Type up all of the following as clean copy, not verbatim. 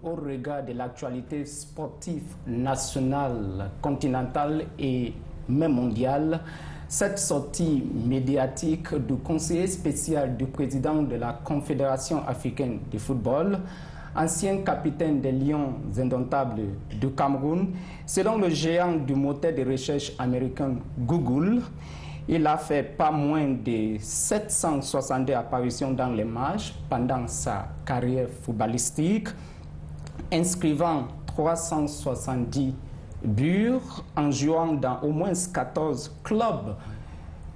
au regard de l'actualité sportive nationale, continentale et même mondiale, cette sortie médiatique du conseiller spécial du président de la Confédération africaine de football, ancien capitaine des Lions indomptables du Cameroun, selon le géant du moteur de recherche américain Google, il a fait pas moins de 762 apparitions dans les matchs pendant sa carrière footballistique, inscrivant 370 buts en jouant dans au moins 14 clubs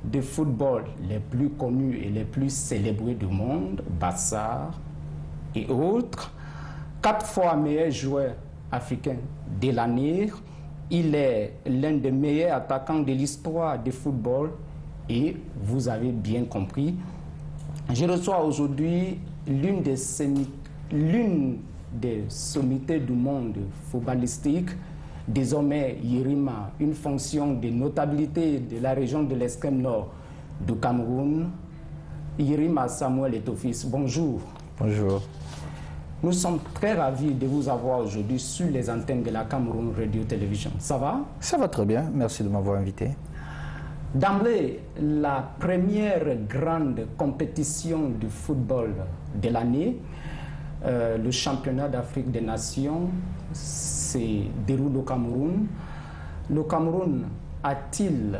de football les plus connus et les plus célébrés du monde, Barça et autres. 4 fois meilleur joueur africain de l'année. Il est l'un des meilleurs attaquants de l'histoire du football et vous avez bien compris. Je reçois aujourd'hui l'une des sommités du monde footballistique, désormais Yirima, une fonction de notabilité de la région de l'extrême nord du Cameroun. Yirima Samuel Etofis, bonjour. Bonjour. Nous sommes très ravis de vous avoir aujourd'hui sur les antennes de la Cameroun Radio Télévision. Ça va? Ça va très bien, merci de m'avoir invité. D'emblée, la première grande compétition de football de l'année, le championnat d'Afrique des Nations, se déroule au Cameroun. Le Cameroun a-t-il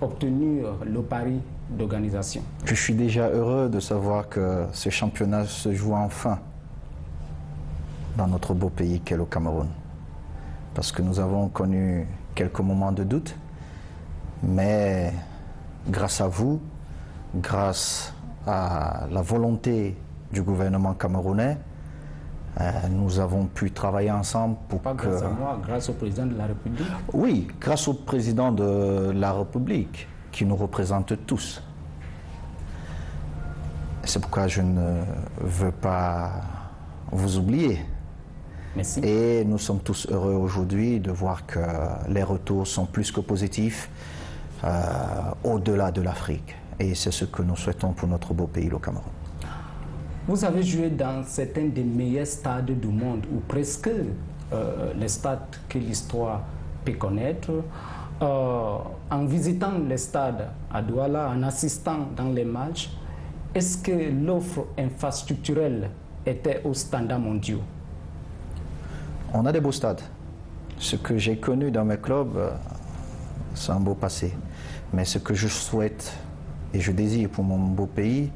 obtenu le pari d'organisation? Je suis déjà heureux de savoir que ce championnat se joue enfin dans notre beau pays qu'est le Cameroun. Parce que nous avons connu quelques moments de doute, mais grâce à vous, grâce à la volonté du gouvernement camerounais, nous avons pu travailler ensemble pour Pas grâce à moi, grâce au président de la République. Oui, grâce au président de la République, qui nous représente tous. C'est pourquoi je ne veux pas vous oublier. Merci. Et nous sommes tous heureux aujourd'hui de voir que les retours sont plus que positifs au-delà de l'Afrique. Et c'est ce que nous souhaitons pour notre beau pays, le Cameroun. Vous avez joué dans certains des meilleurs stades du monde, ou presque les stades que l'histoire peut connaître. En visitant les stades à Douala, en assistant dans les matchs, est-ce que l'offre infrastructurelle était aux standards mondiaux? On a des beaux stades. Ce que j'ai connu dans mes clubs, c'est un beau passé. Mais ce que je souhaite et je désire pour mon beau pays,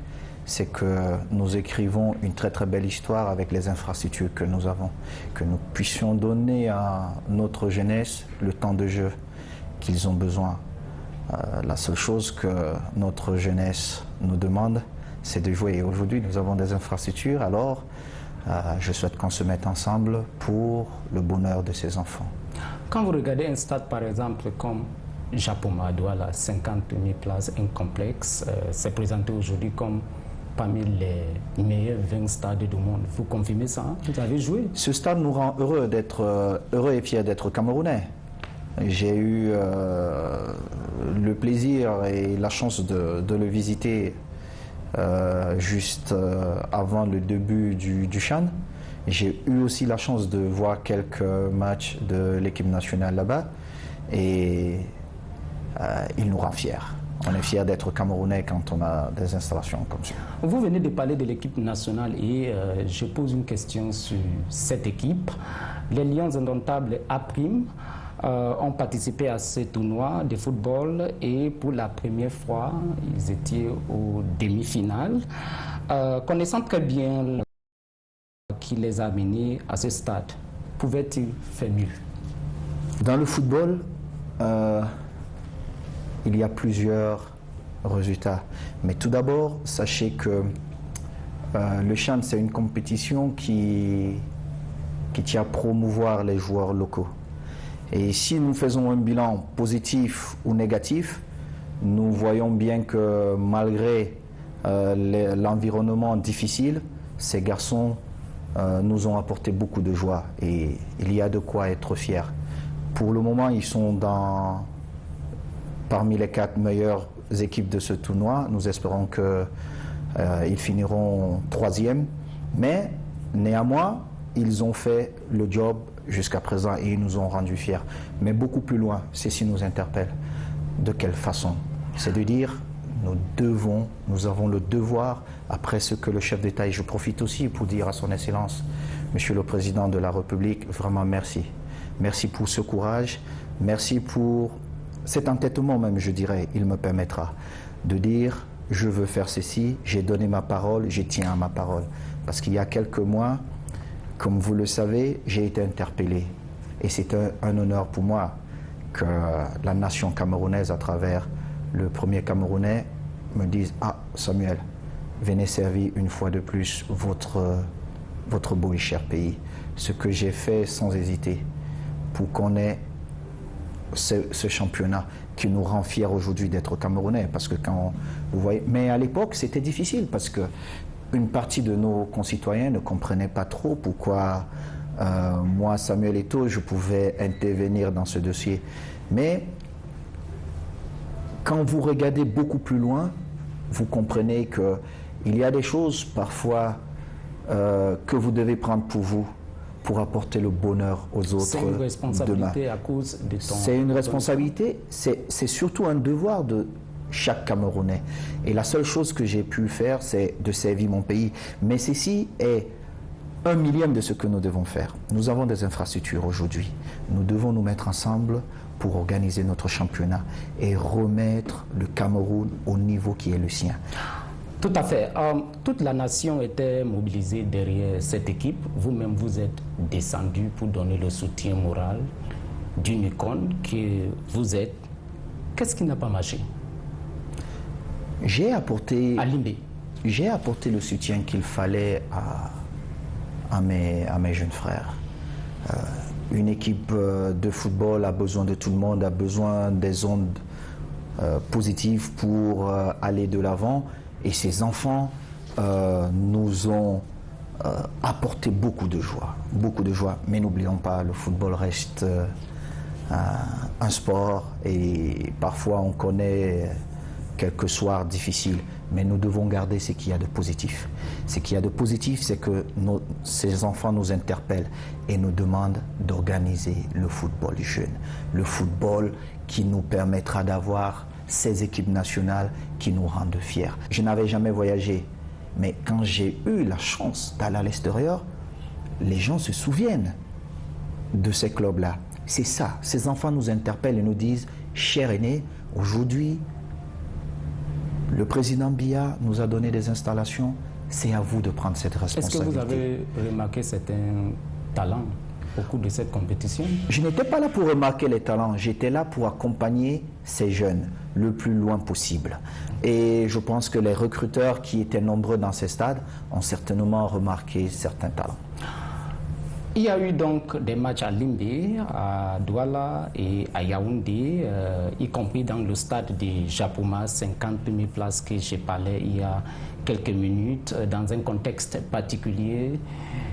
c'est que nous écrivons une très très belle histoire avec les infrastructures que nous avons. Que nous puissions donner à notre jeunesse le temps de jeu qu'ils ont besoin. La seule chose que notre jeunesse nous demande, c'est de jouer. Et aujourd'hui, nous avons des infrastructures, alors je souhaite qu'on se mette ensemble pour le bonheur de ces enfants. Quand vous regardez un stade, par exemple, comme Japoma à Douala, 50 000 places, un complexe, c'est présenté aujourd'hui comme parmi les meilleurs 20 stades du monde. Vous confirmez ça? Hein? Vous avez joué? Ce stade nous rend heureux et fiers d'être Camerounais. J'ai eu le plaisir et la chance de le visiter juste avant le début du CHAN. J'ai eu aussi la chance de voir quelques matchs de l'équipe nationale là-bas et il nous rend fiers. On est fiers d'être Camerounais quand on a des installations comme ça. Vous venez de parler de l'équipe nationale et je pose une question sur cette équipe. Les Lions indomptables A-Prime ont participé à ce tournoi de football et pour la première fois, ils étaient aux demi-finales. Connaissant très bien qui les a menés à ce stade, pouvait-il faire mieux? Dans le football, il y a plusieurs résultats. Mais tout d'abord, sachez que le CHAN, c'est une compétition qui tient à promouvoir les joueurs locaux. Et si nous faisons un bilan positif ou négatif, nous voyons bien que malgré l'environnement difficile, ces garçons nous ont apporté beaucoup de joie et il y a de quoi être fier. Pour le moment, ils sont parmi les 4 meilleures équipes de ce tournoi. Nous espérons qu'ils finiront 3e. Mais néanmoins, ils ont fait le job jusqu'à présent et ils nous ont rendus fiers. Mais beaucoup plus loin, ceci nous interpelle. De quelle façon? C'est de dire, nous avons le devoir, après ce que le chef d'État, et je profite aussi pour dire à son Excellence, Monsieur le Président de la République, vraiment merci. Merci pour ce courage, merci pour cet entêtement même, je dirais, il me permettra de dire, je veux faire ceci, j'ai donné ma parole, je tiens à ma parole. Parce qu'il y a quelques mois, comme vous le savez, j'ai été interpellé. Et c'est un honneur pour moi que la nation camerounaise, à travers le premier Camerounais, me dise « Ah, Samuel, venez servir une fois de plus votre beau et cher pays. » Ce que j'ai fait sans hésiter pour qu'on ait ce championnat qui nous rend fiers aujourd'hui d'être Camerounais. Parce que quand vous voyez, mais à l'époque, c'était difficile parce que une partie de nos concitoyens ne comprenaient pas trop pourquoi moi, Samuel Eto'o, je pouvais intervenir dans ce dossier. Mais quand vous regardez beaucoup plus loin, vous comprenez qu'il y a des choses parfois que vous devez prendre pour vous, pour apporter le bonheur aux autres. C'est une responsabilité demain. À cause de ton... C'est une responsabilité, c'est surtout un devoir de chaque Camerounais. Et la seule chose que j'ai pu faire, c'est de servir mon pays. Mais ceci est 1/1000 de ce que nous devons faire. Nous avons des infrastructures aujourd'hui. Nous devons nous mettre ensemble pour organiser notre championnat et remettre le Cameroun au niveau qui est le sien. Tout à fait. Toute la nation était mobilisée derrière cette équipe. Vous-même, vous êtes descendu pour donner le soutien moral d'une icône que vous êtes. Qu'est-ce qui n'a pas marché? J'ai apporté le soutien qu'il fallait à mes jeunes frères. Une équipe de football a besoin de tout le monde, a besoin des ondes positives pour aller de l'avant. Et ces enfants nous ont apporté beaucoup de joie. Mais n'oublions pas, le football reste un sport et parfois on connaît quelques soirs difficiles, mais nous devons garder ce qu'il y a de positif. Ce qu'il y a de positif, c'est que ces enfants nous interpellent et nous demandent d'organiser le football jeune, le football qui nous permettra d'avoir ces équipes nationales qui nous rendent fiers. Je n'avais jamais voyagé, mais quand j'ai eu la chance d'aller à l'extérieur, les gens se souviennent de ces clubs-là. C'est ça, ces enfants nous interpellent et nous disent « Cher aîné, aujourd'hui, le président Biya nous a donné des installations, c'est à vous de prendre cette responsabilité. » Est-ce que vous avez remarqué certains talents au cours de cette compétition? Je n'étais pas là pour remarquer les talents, j'étais là pour accompagner ces jeunes le plus loin possible. Et je pense que les recruteurs qui étaient nombreux dans ces stades ont certainement remarqué certains talents. Il y a eu donc des matchs à Limbé, à Douala et à Yaoundé, y compris dans le stade de Japoma, 50 000 places que j'ai parlé il y a quelques minutes, dans un contexte particulier,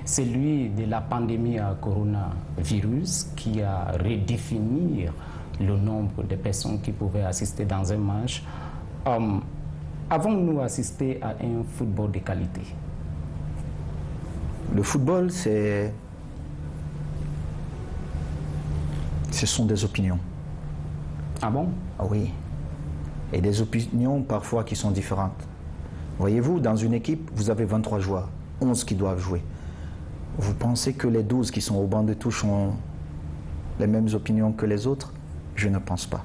celui de la pandémie à coronavirus qui a redéfini le nombre de personnes qui pouvaient assister dans un match. Avons-nous assisté à un football de qualité? Le football, ce sont des opinions. Ah bon? Ah oui. Et des opinions parfois qui sont différentes. Voyez-vous, dans une équipe, vous avez 23 joueurs, 11 qui doivent jouer. Vous pensez que les 12 qui sont au banc de touche ont les mêmes opinions que les autres? Je ne pense pas.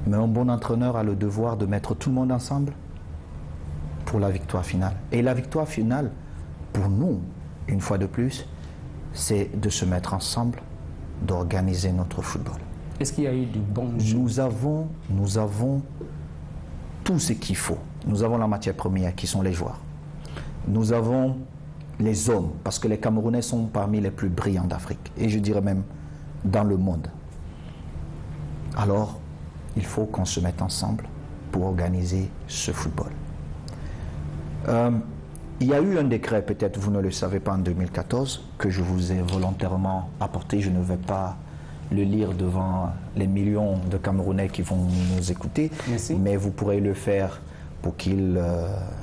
Mais un bon entraîneur a le devoir de mettre tout le monde ensemble pour la victoire finale. Et la victoire finale, pour nous, une fois de plus, c'est de se mettre ensemble, d'organiser notre football. Est-ce qu'il y a eu du bon jeu? Nous avons tout ce qu'il faut. Nous avons la matière première qui sont les joueurs. Nous avons les hommes, parce que les Camerounais sont parmi les plus brillants d'Afrique, et je dirais même dans le monde. Alors, il faut qu'on se mette ensemble pour organiser ce football. Il y a eu un décret, peut-être vous ne le savez pas, en 2014, que je vous ai volontairement apporté. Je ne vais pas le lire devant les millions de Camerounais qui vont nous écouter. Merci. Mais vous pourrez le faire pour qu'ils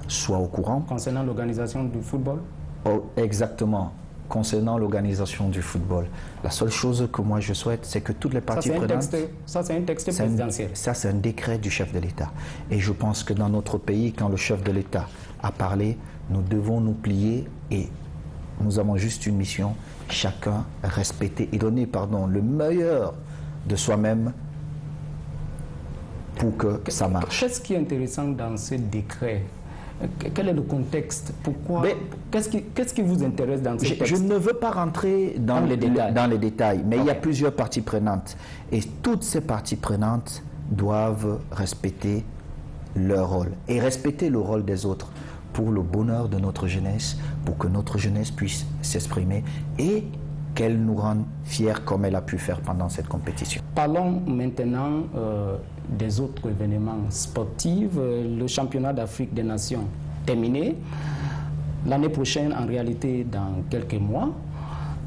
soient au courant. Concernant l'organisation du football? Oh, exactement. concernant l'organisation du football. La seule chose que moi je souhaite, c'est que toutes les parties prenantes... Ça, c'est un texte présidentiel. Ça, c'est un décret du chef de l'État. Et je pense que dans notre pays, quand le chef de l'État a parlé, nous devons nous plier et nous avons juste une mission, chacun respecter et donner, le meilleur de soi-même pour que ça marche. Qu'est-ce qui est intéressant dans ce décret? Quel est le contexte? Pourquoi? Qu'est-ce qui vous intéresse dans ce texte? Je ne veux pas rentrer dans les détails, mais il y a plusieurs parties prenantes. Et toutes ces parties prenantes doivent respecter leur rôle et respecter le rôle des autres pour le bonheur de notre jeunesse, pour que notre jeunesse puisse s'exprimer et qu'elle nous rende fiers comme elle a pu faire pendant cette compétition. Parlons maintenant des autres événements sportifs. Le championnat d'Afrique des Nations terminé. L'année prochaine, en réalité, dans quelques mois,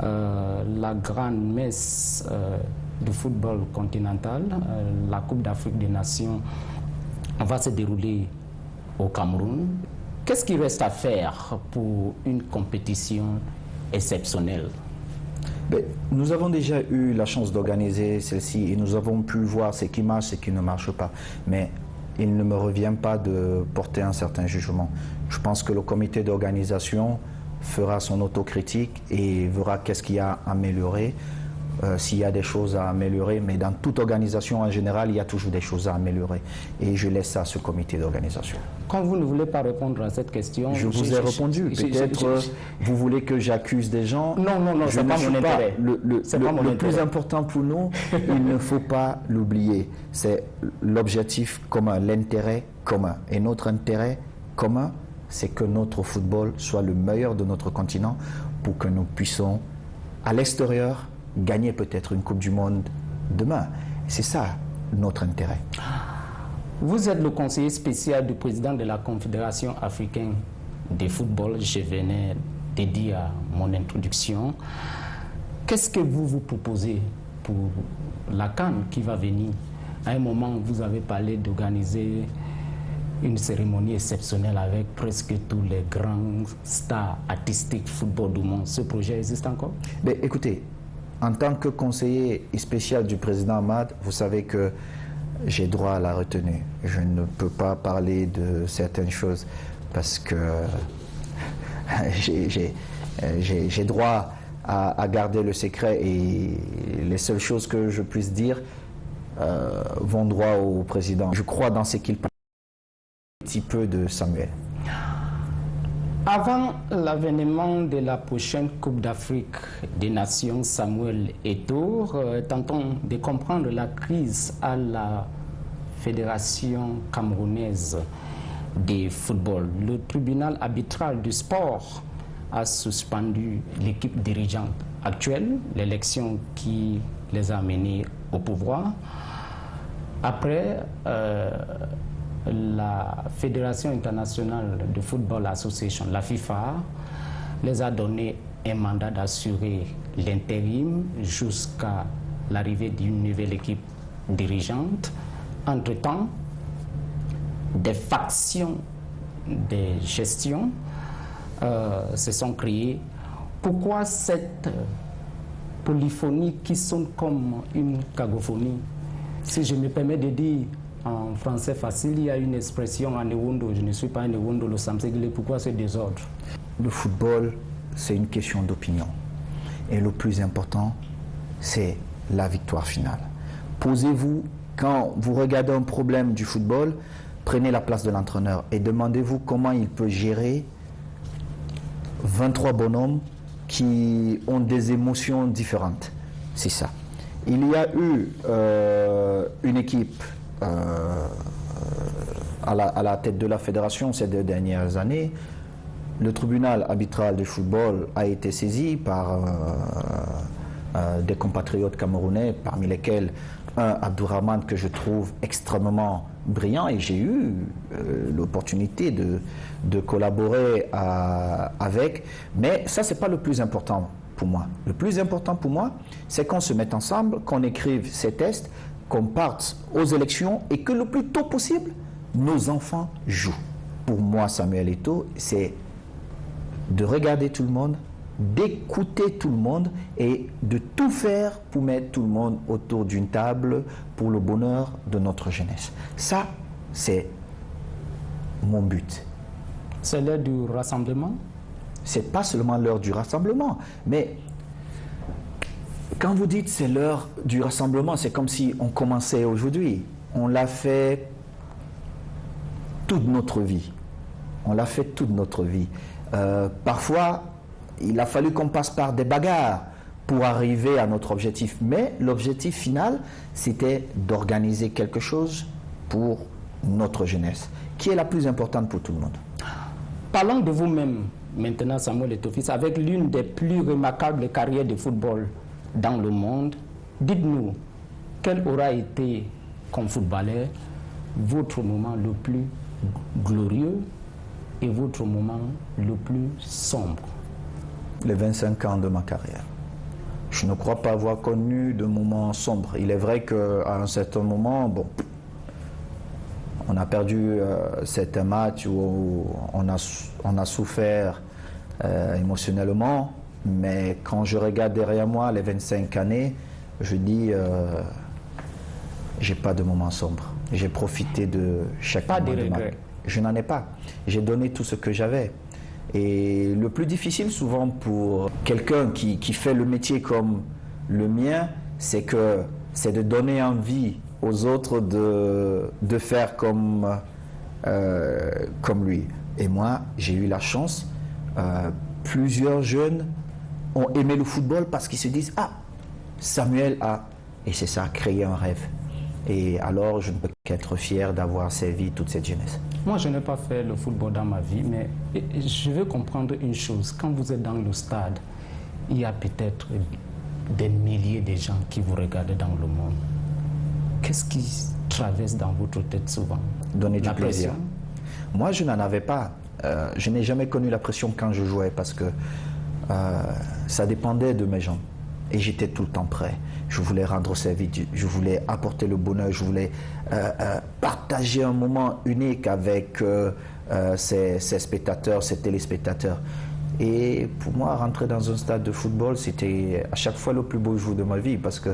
la grande messe du football continental, la Coupe d'Afrique des Nations, va se dérouler au Cameroun. Qu'est-ce qui reste à faire pour une compétition exceptionnelle? Nous avons déjà eu la chance d'organiser celle-ci et nous avons pu voir ce qui marche, ce qui ne marche pas. Mais il ne me revient pas de porter un certain jugement. Je pense que le comité d'organisation fera son autocritique et verra qu'est-ce qu'il y a à améliorer, s'il y a des choses à améliorer. Mais dans toute organisation en général, il y a toujours des choses à améliorer. Et je laisse ça à ce comité d'organisation. Quand vous ne voulez pas répondre à cette question... Je vous ai répondu. Peut-être vous voulez que j'accuse des gens. Non, ce n'est pas mon intérêt. Le plus important pour nous, il ne faut pas l'oublier. C'est l'objectif commun, l'intérêt commun. Et notre intérêt commun, c'est que notre football soit le meilleur de notre continent pour que nous puissions, à l'extérieur, gagner peut-être une Coupe du Monde demain. C'est ça notre intérêt. Vous êtes le conseiller spécial du président de la Confédération africaine de football. Je venais de dire à mon introduction. Qu'est-ce que vous proposez pour la CAN qui va venir? À un moment, vous avez parlé d'organiser une cérémonie exceptionnelle avec presque tous les grands stars artistiques football du monde. Ce projet existe encore? Écoutez, en tant que conseiller spécial du président Ahmad, vous savez que j'ai droit à la retenue. Je ne peux pas parler de certaines choses parce que j'ai droit à garder le secret et les seules choses que je puisse dire vont droit au président. Je crois dans ce qu'il parle un petit peu de Samuel. Avant l'avènement de la prochaine Coupe d'Afrique des Nations, Samuel Eto'o, tentons de comprendre la crise à la Fédération camerounaise de football. Le tribunal arbitral du sport a suspendu l'équipe dirigeante actuelle, l'élection qui les a menés au pouvoir. Après, la Fédération internationale de football association, la FIFA, les a donné un mandat d'assurer l'intérim jusqu'à l'arrivée d'une nouvelle équipe dirigeante. Entre-temps, des factions de gestion se sont créées. Pourquoi cette polyphonie qui sonne comme une cacophonie? Si je me permets de dire en français facile, il y a une expression en Ewondo, je ne suis pas un Ewondo, le Samseguile, pourquoi ce désordre? Le football, c'est une question d'opinion. Et le plus important, c'est la victoire finale. Posez-vous, quand vous regardez un problème du football, prenez la place de l'entraîneur et demandez-vous comment il peut gérer 23 bonhommes qui ont des émotions différentes. C'est ça. Il y a eu une équipe à la tête de la fédération ces 2 dernières années. Le tribunal arbitral du football a été saisi par des compatriotes camerounais, parmi lesquels un Abdourahmane que je trouve extrêmement brillant, et j'ai eu l'opportunité de collaborer avec. Mais ça, c'est pas le plus important pour moi. Le plus important pour moi, c'est qu'on se mette ensemble, qu'on écrive ces tests, qu'on parte aux élections et que le plus tôt possible, nos enfants jouent. Pour moi, Samuel Eto'o, c'est de regarder tout le monde, d'écouter tout le monde et de tout faire pour mettre tout le monde autour d'une table pour le bonheur de notre jeunesse. Ça, c'est mon but. C'est l'heure du rassemblement? C'est pas seulement l'heure du rassemblement, mais quand vous dites c'est l'heure du rassemblement, c'est comme si on commençait aujourd'hui. On l'a fait toute notre vie. On l'a fait toute notre vie. Parfois, il a fallu qu'on passe par des bagarres pour arriver à notre objectif. Mais l'objectif final, c'était d'organiser quelque chose pour notre jeunesse, qui est la plus importante pour tout le monde. Parlons de vous-même, maintenant Samuel Eto'o-Fils, avec l'une des plus remarquables carrières de football dans le monde. Dites-nous, quel aura été, comme footballeur, votre moment le plus glorieux et votre moment le plus sombre? Les 25 ans de ma carrière. Je ne crois pas avoir connu de moments sombres. Il est vrai qu'à un certain moment, bon, on a perdu certains matchs où on a souffert émotionnellement, mais quand je regarde derrière moi les 25 années, je dis, j'ai pas de moments sombres. J'ai profité de chaque moment de ma vie. Je n'en ai pas. J'ai donné tout ce que j'avais. Et le plus difficile souvent pour quelqu'un qui fait le métier comme le mien, c'est de donner envie aux autres de faire comme lui. Et moi, j'ai eu la chance, plusieurs jeunes ont aimé le football parce qu'ils se disent « Ah, Samuel a… » Et c'est ça, créer un rêve. Et alors, je ne peux qu'être fier d'avoir servi toute cette jeunesse. Moi, je n'ai pas fait le football dans ma vie, mais je veux comprendre une chose. Quand vous êtes dans le stade, il y a peut-être des milliers de gens qui vous regardent dans le monde. Qu'est-ce qui traverse dans votre tête souvent? Donner du La plaisir. pression? Moi, je n'en avais pas. Je n'ai jamais connu la pression quand je jouais parce que ça dépendait de mes jambes. Et j'étais tout le temps prêt. Je voulais rendre service, je voulais apporter le bonheur, je voulais partager un moment unique avec ces spectateurs, ces téléspectateurs. Et pour moi, rentrer dans un stade de football, c'était à chaque fois le plus beau jour de ma vie parce que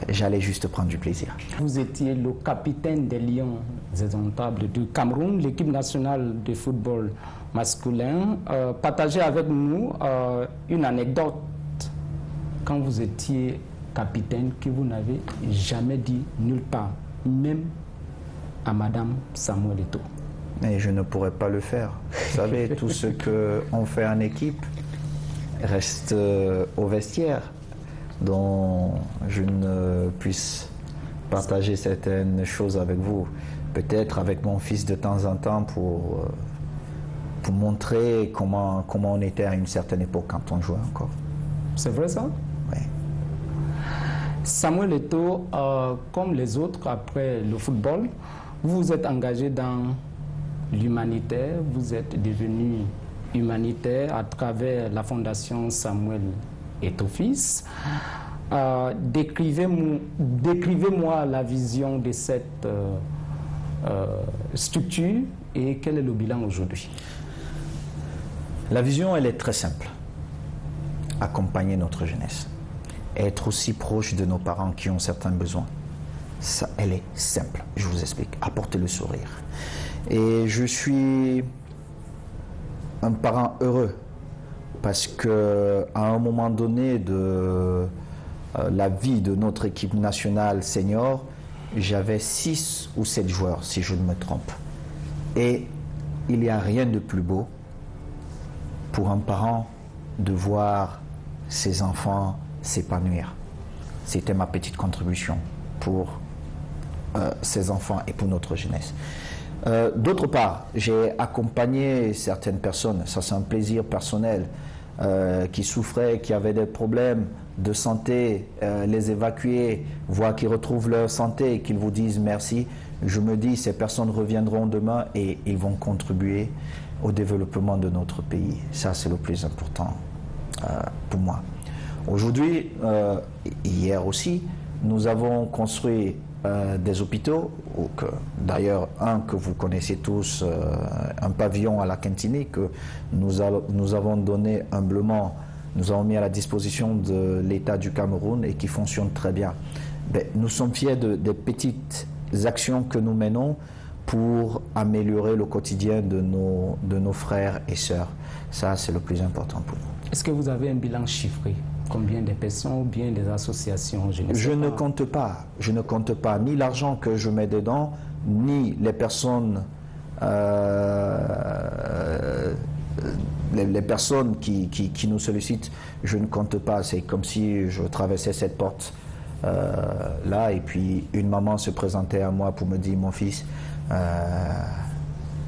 j'allais juste prendre du plaisir. Vous étiez le capitaine des Lions indomptables du Cameroun, l'équipe nationale de football masculin. Partagez avec nous une anecdote quand vous étiez capitaine que vous n'avez jamais dit nulle part, même à Madame Samuel Eto'o. Et je ne pourrais pas le faire. Vous savez, tout ce qu'on fait en équipe reste au vestiaire, dont je ne puisse partager certaines choses avec vous. Peut-être avec mon fils de temps en temps pour montrer comment on était à une certaine époque quand on jouait encore. C'est vrai ça? Oui. Samuel Eto'o, comme les autres après le football, vous vous êtes engagé dans l'humanitaire, vous êtes devenu humanitaire à travers la fondation Samuel Eto'o-Fils. Décrivez-moi la vision de cette structure et quel est le bilan aujourd'hui? La vision, elle est très simple. Accompagner notre jeunesse. Être aussi proche de nos parents qui ont certains besoins. Ça, elle est simple, je vous explique. Apporter le sourire. Et je suis un parent heureux parce que à un moment donné de la vie de notre équipe nationale senior, j'avais 6 ou 7 joueurs, si je ne me trompe. Et il n'y a rien de plus beau pour un parent de voir ses enfants s'épanouir. C'était ma petite contribution pour ses enfants et pour notre jeunesse. D'autre part, j'ai accompagné certaines personnes, ça c'est un plaisir personnel, qui souffraient, qui avaient des problèmes de santé, les évacuer, voir qu'ils retrouvent leur santé et qu'ils vous disent merci. Je me dis, ces personnes reviendront demain et ils vont contribuer au développement de notre pays. Ça, c'est le plus important pour moi. Aujourd'hui, hier aussi, nous avons construit des hôpitaux, d'ailleurs un que vous connaissez tous, un pavillon à la Kintini que nous avons donné humblement, nous avons mis à la disposition de l'État du Cameroun et qui fonctionne très bien. Nous sommes fiers des petites actions que nous menons pour améliorer le quotidien de nos frères et sœurs. Ça, c'est le plus important pour nous. Est-ce que vous avez un bilan chiffré? Combien de personnes ou bien des associations? Je ne compte pas. Je ne compte pas ni l'argent que je mets dedans, ni les personnes, les personnes qui nous sollicitent. Je ne compte pas. C'est comme si je traversais cette porte là et puis une maman se présentait à moi pour me dire: mon fils,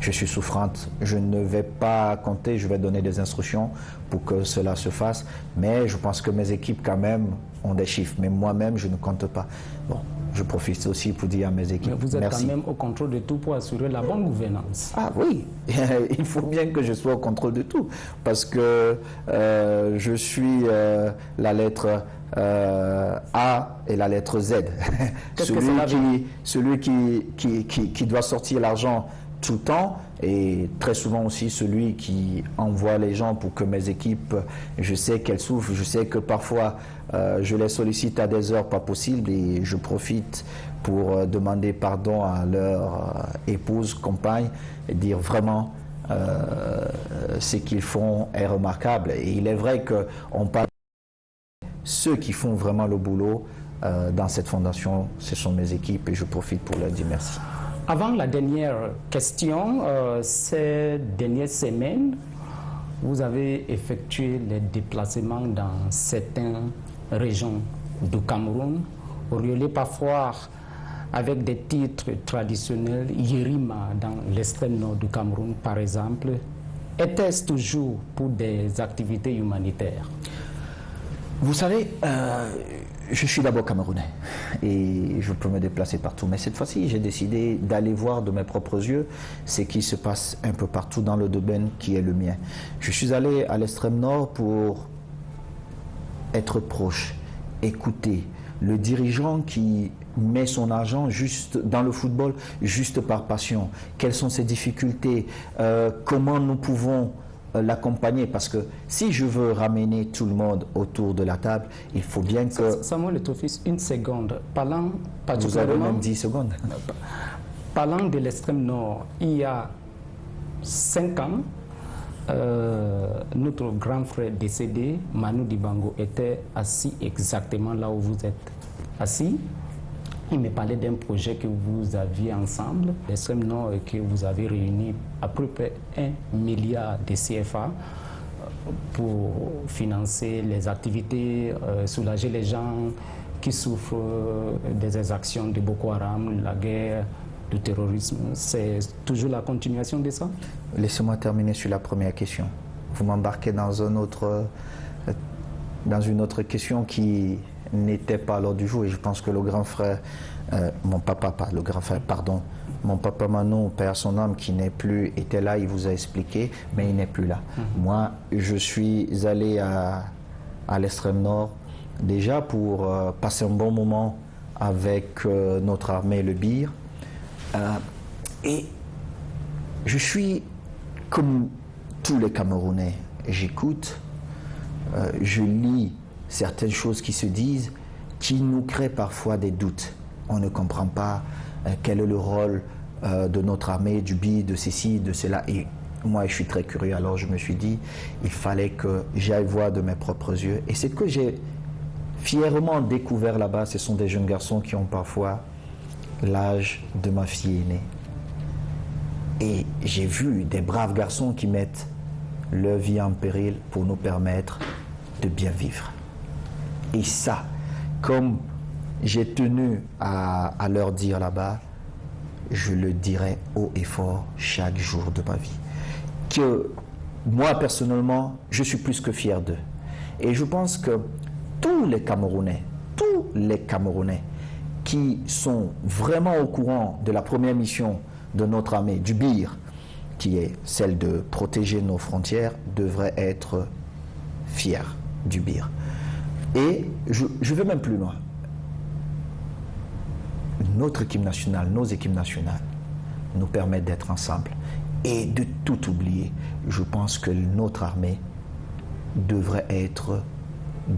je suis souffrante, je ne vais pas compter, je vais donner des instructions pour que cela se fasse, mais je pense que mes équipes quand même ont des chiffres, mais moi-même je ne compte pas. Bon, je profite aussi pour dire à mes équipes, mais vous êtes merci. Quand même au contrôle de tout pour assurer la bonne gouvernance. Ah oui, il faut bien que je sois au contrôle de tout, parce que je suis la lettre A et la lettre Z. Celui qui doit sortir l'argent tout le temps, et très souvent aussi celui qui envoie les gens pour que mes équipes, je sais qu'elles souffrent, je sais que parfois je les sollicite à des heures pas possibles et je profite pour demander pardon à leur épouse, compagne, et dire vraiment ce qu'ils font est remarquable. Et il est vrai qu'on parle de ceux qui font vraiment le boulot dans cette fondation, ce sont mes équipes et je profite pour leur dire merci. Avant la dernière question, ces dernières semaines, vous avez effectué les déplacements dans certaines régions du Cameroun, reliés parfois avec des titres traditionnels, Yerima dans l'extrême nord du Cameroun par exemple. Était-ce toujours pour des activités humanitaires? Vous savez, je suis d'abord camerounais et je peux me déplacer partout. Mais cette fois-ci, j'ai décidé d'aller voir de mes propres yeux ce qui se passe un peu partout dans le domaine qui est le mien. Je suis allé à l'extrême nord pour être proche, écouter le dirigeant qui met son argent juste dans le football, juste par passion. Quelles sont ses difficultés? Comment nous pouvons l'accompagner, parce que si je veux ramener tout le monde autour de la table, il faut bien que... Samuel Eto'o-Fils, une seconde. Parlant Vous avez même 10 secondes. Parlant de l'extrême nord, il y a 5 ans, notre grand frère décédé, Manu Dibango, était assis exactement là où vous êtes assis. Il me parlait d'un projet que vous aviez ensemble, l'extrême nord, et que vous avez réuni à peu près 1 milliard de CFA pour financer les activités, soulager les gens qui souffrent des exactions de Boko Haram, la guerre, du terrorisme. C'est toujours la continuation de ça? Laissez-moi terminer sur la première question. Vous m'embarquez dans une autre question qui n'était pas à l'ordre du jour, et je pense que le grand frère, mon papa Manon, père son âme, qui n'est plus, était là, il vous a expliqué, mais il n'est plus là. Moi, je suis allé à l'extrême nord déjà pour passer un bon moment avec notre armée, le BIR, et je suis comme tous les Camerounais, j'écoute, je lis certaines choses qui se disent, qui nous créent parfois des doutes. On ne comprend pas quel est le rôle de notre armée, du BIR, de ceci, de cela. Et moi, je suis très curieux, alors je me suis dit, il fallait que j'aille voir de mes propres yeux. Et c'est que j'ai fièrement découvert là-bas, ce sont des jeunes garçons qui ont parfois l'âge de ma fille aînée. Et j'ai vu des braves garçons qui mettent leur vie en péril pour nous permettre de bien vivre. Et ça, comme j'ai tenu à leur dire là-bas, je le dirai haut et fort chaque jour de ma vie. Que moi, personnellement, je suis plus que fier d'eux. Et je pense que tous les Camerounais qui sont vraiment au courant de la première mission de notre armée, du BIR, qui est celle de protéger nos frontières, devraient être fiers du BIR. Et je vais même plus loin. notre équipe nationale, nos équipes nationales, nous permettent d'être ensemble et de tout oublier. Je pense que notre armée devrait être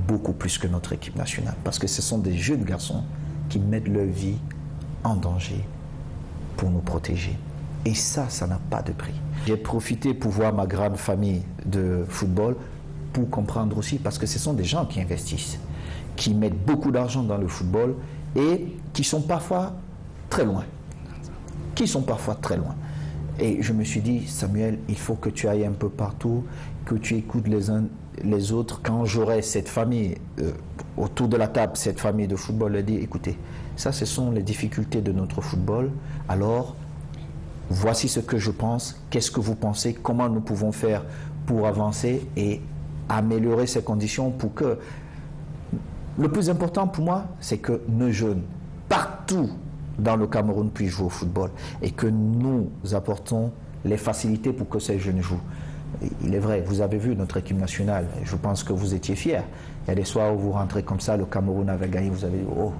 beaucoup plus que notre équipe nationale, parce que ce sont des jeunes garçons qui mettent leur vie en danger pour nous protéger. Et ça n'a pas de prix. J'ai profité pour voir ma grande famille de football pour comprendre aussi, parce que ce sont des gens qui investissent, qui mettent beaucoup d'argent dans le football et qui sont parfois très loin. Et je me suis dit, Samuel, il faut que tu ailles un peu partout, que tu écoutes les uns les autres. Quand j'aurai cette famille autour de la table, cette famille de football, elle dit, écoutez, ça ce sont les difficultés de notre football, alors voici ce que je pense, qu'est-ce que vous pensez, comment nous pouvons faire pour avancer et améliorer ces conditions pour que... Le plus important pour moi, c'est que nos jeunes, partout dans le Cameroun, puissent jouer au football et que nous apportons les facilités pour que ces jeunes jouent. Il est vrai, vous avez vu notre équipe nationale, je pense que vous étiez fiers. Il y a des soirs où vous rentrez comme ça, le Cameroun avait gagné, vous avez dit, oh,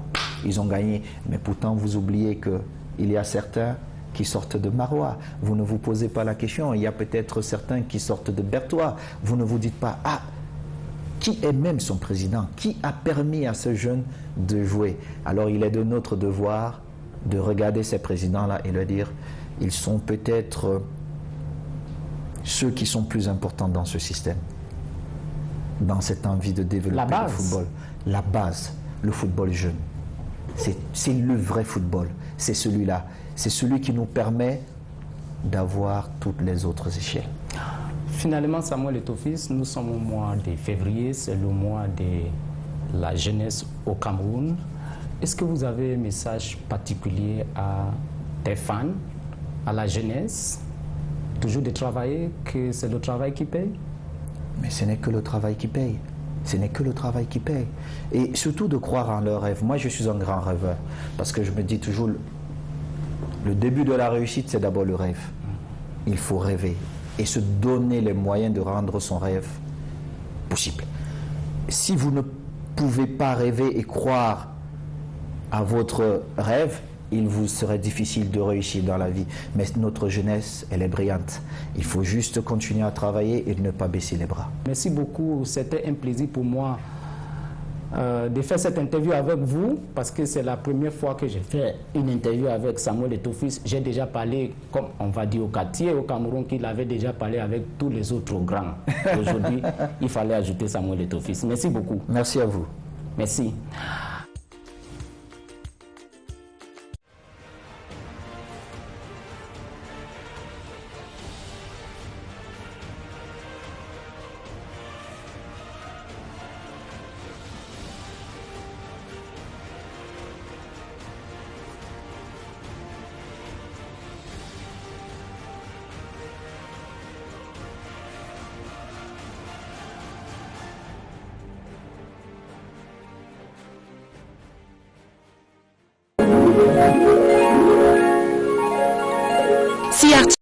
ils ont gagné. Mais pourtant, vous oubliez qu'il y a certains qui sortent de Marois. Vous ne vous posez pas la question. Il y a peut-être certains qui sortent de Berthois. Vous ne vous dites pas, ah, qui est même son président? Qui a permis à ce jeune de jouer? Alors il est de notre devoir de regarder ces présidents-là et leur dire, ils sont peut-être ceux qui sont plus importants dans ce système, dans cette envie de développer le football. La base, le football jeune. C'est le vrai football. C'est celui-là. C'est celui qui nous permet d'avoir toutes les autres échelles. Finalement, Samuel Eto'o-Fils, nous sommes au mois de février, c'est le mois de la jeunesse au Cameroun. Est-ce que vous avez un message particulier à tes fans, à la jeunesse, toujours de travailler, que c'est le travail qui paye? Mais ce n'est que le travail qui paye. Ce n'est que le travail qui paye. Et surtout de croire en leurs rêves. Moi, je suis un grand rêveur, parce que je me dis toujours, le début de la réussite, c'est d'abord le rêve. Il faut rêver et se donner les moyens de rendre son rêve possible. Si vous ne pouvez pas rêver et croire à votre rêve, il vous serait difficile de réussir dans la vie. Mais notre jeunesse, elle est brillante. Il faut juste continuer à travailler et ne pas baisser les bras. Merci beaucoup. C'était un plaisir pour moi de faire cette interview avec vous, parce que c'est la première fois que j'ai fait une interview avec Samuel Eto'o-Fils. J'ai déjà parlé, comme on va dire au quartier, au Cameroun, qu'il avait déjà parlé avec tous les autres grands. Aujourd'hui, il fallait ajouter Samuel Eto'o-Fils. Merci beaucoup. Merci à vous. Merci.